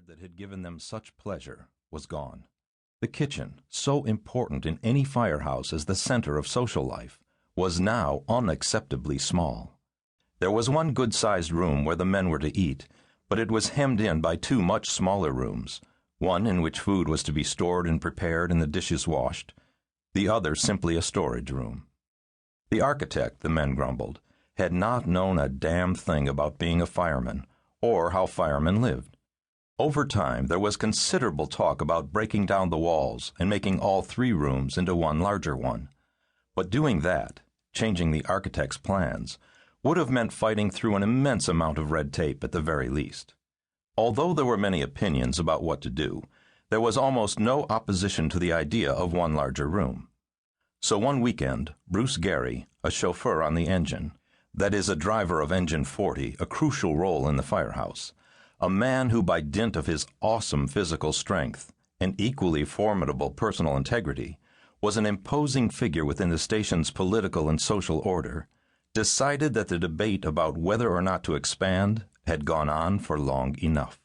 backyard that had given them such pleasure was gone. The kitchen, so important in any firehouse as the center of social life, was now unacceptably small. There was one good-sized room where the men were to eat, but it was hemmed in by two much smaller rooms, one in which food was to be stored and prepared and the dishes washed, the other simply a storage room. The architect, the men grumbled, had not known a damn thing about being a fireman, or how firemen lived. Over time, there was considerable talk about breaking down the walls and making all three rooms into one larger one. But doing that, changing the architect's plans, would have meant fighting through an immense amount of red tape at the very least. Although there were many opinions about what to do, there was almost no opposition to the idea of one larger room. So one weekend, Bruce Gary, a chauffeur on the engine, that is, a driver of Engine 40, a crucial role in the firehouse, a man who by dint of his awesome physical strength and equally formidable personal integrity was an imposing figure within the station's political and social order, decided that the debate about whether or not to expand had gone on for long enough.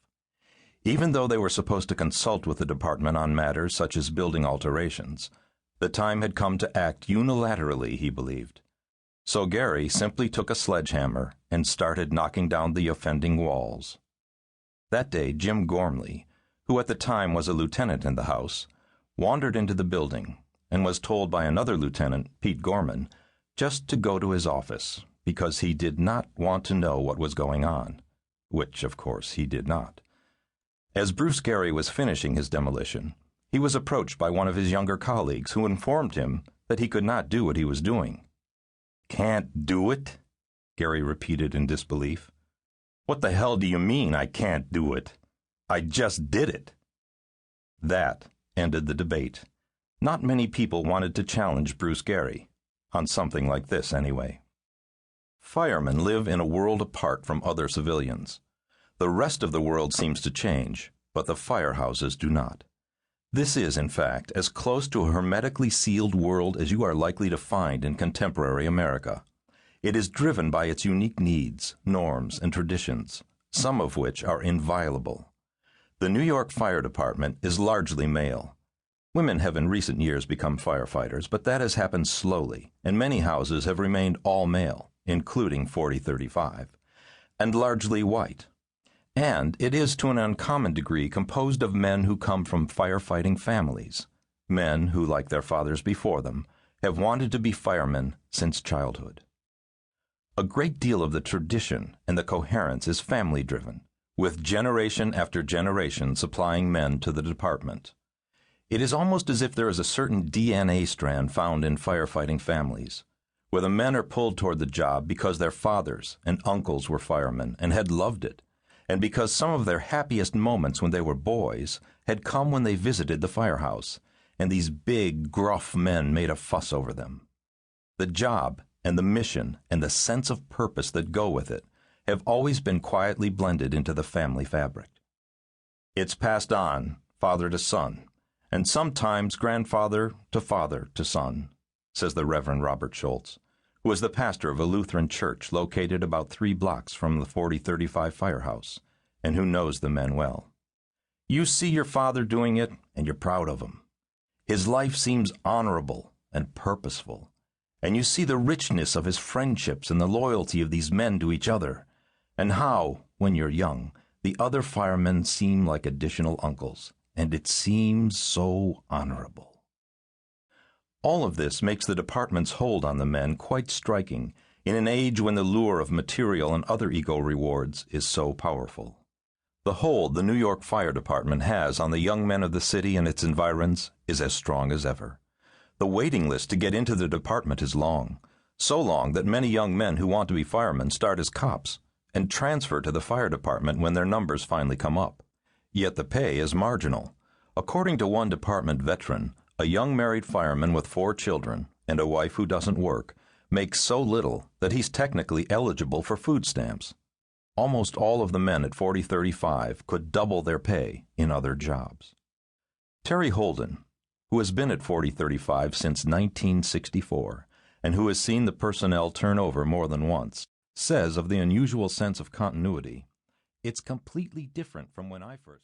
Even though they were supposed to consult with the department on matters such as building alterations, the time had come to act unilaterally, he believed. So Gary simply took a sledgehammer and started knocking down the offending walls. That day, Jim Gormley, who at the time was a lieutenant in the house, wandered into the building and was told by another lieutenant, Pete Gorman, just to go to his office because he did not want to know what was going on, which, of course, he did not. As Bruce Gary was finishing his demolition, he was approached by one of his younger colleagues who informed him that he could not do what he was doing. "Can't do it?" Gary repeated in disbelief. "What the hell do you mean, I can't do it? I just did it." That ended the debate. Not many people wanted to challenge Bruce Gary, on something like this anyway. Firemen live in a world apart from other civilians. The rest of the world seems to change, but the firehouses do not. This is, in fact, as close to a hermetically sealed world as you are likely to find in contemporary America. It is driven by its unique needs, norms, and traditions, some of which are inviolable. The New York Fire Department is largely male. Women have in recent years become firefighters, but that has happened slowly, and many houses have remained all male, including 4035, and largely white. And it is to an uncommon degree composed of men who come from firefighting families, men who, like their fathers before them, have wanted to be firemen since childhood. A great deal of the tradition and the coherence is family-driven, with generation after generation supplying men to the department. It is almost as if there is a certain DNA strand found in firefighting families, where the men are pulled toward the job because their fathers and uncles were firemen and had loved it, and because some of their happiest moments when they were boys had come when they visited the firehouse, and these big, gruff men made a fuss over them. The job and the mission and the sense of purpose that go with it have always been quietly blended into the family fabric. It's passed on, father to son, and sometimes grandfather to son, says the Reverend Robert Schultz, who is the pastor of a Lutheran church located about 3 blocks from the 4035 firehouse, and who knows the men well. You see your father doing it, and you're proud of him. His life seems honorable and purposeful, and you see the richness of his friendships and the loyalty of these men to each other, and how, when you're young, the other firemen seem like additional uncles, and it seems so honorable. All of this makes the department's hold on the men quite striking in an age when the lure of material and other ego rewards is so powerful. The hold the New York Fire Department has on the young men of the city and its environs is as strong as ever. The waiting list to get into the department is long, so long that many young men who want to be firemen start as cops and transfer to the fire department when their numbers finally come up. Yet the pay is marginal. According to one department veteran, a young married fireman with 4 children and a wife who doesn't work makes so little that he's technically eligible for food stamps. Almost all of the men at 4035 could double their pay in other jobs. Terry Holden, who has been at 4035 since 1964 and who has seen the personnel turn over more than once, says of the unusual sense of continuity, "It's completely different from when I first..."